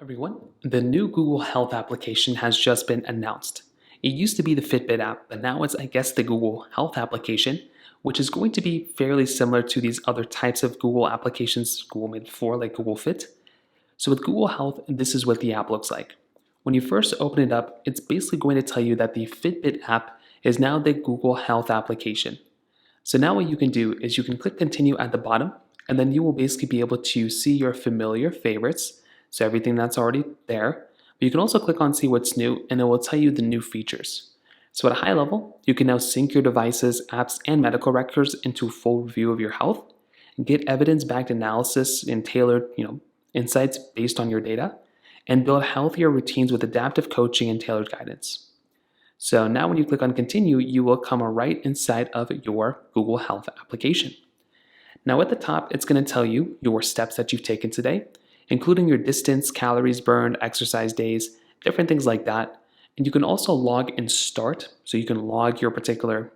Everyone, the new Google Health application has just been announced. It used to be the Fitbit app, but now it's, I guess, the Google Health application, which is going to be fairly similar to these other types of Google applications Google made before, like Google Fit. So with Google Health, this is what the app looks like. When you first open it up, it's basically going to tell you that the Fitbit app is now the Google Health application. So now what you can do is you can click continue at the bottom, and then you will basically be able to see your familiar favorites, so everything that's already there. But you can also click on see what's new, and it will tell you the new features. So at a high level, you can now sync your devices, apps, and medical records into a full review of your health, get evidence-backed analysis and tailored insights based on your data, and build healthier routines with adaptive coaching and tailored guidance. So now when you click on continue, you will come right inside of your Google Health application. Now at the top, it's going to tell you your steps that you've taken today, including your distance, calories burned, exercise days, different things like that. And you can also log and start, so you can log your particular,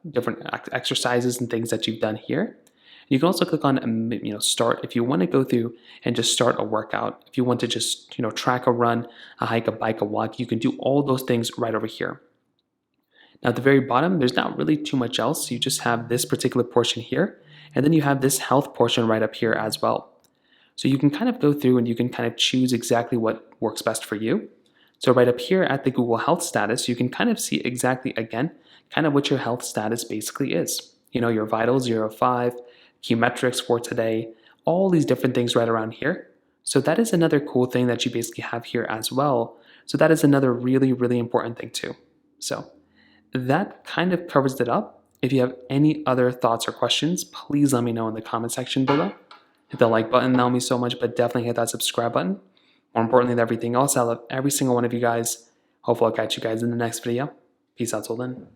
different exercises and things that you've done here. You can also click on, start if you want to go through and just start a workout. If you want to just, track a run, a hike, a bike, a walk, you can do all those things right over here. Now at the very bottom, there's not really too much else. You just have this particular portion here, and then you have this health portion right up here as well. So you can kind of go through and you can kind of choose exactly what works best for you. So right up here at the Google Health status, you can kind of see exactly, again, kind of what your health status basically is. Your vitals, 0 to 5, key metrics for today, all these different things right around here. So that is another cool thing that you basically have here as well. So that is another really, really important thing too. So that kind of covers it up. If you have any other thoughts or questions, please let me know in the comment section below. Hit the like button, that'll mean so much, but definitely hit that subscribe button. More importantly than everything else, I love every single one of you guys. Hopefully I'll catch you guys in the next video. Peace out till then.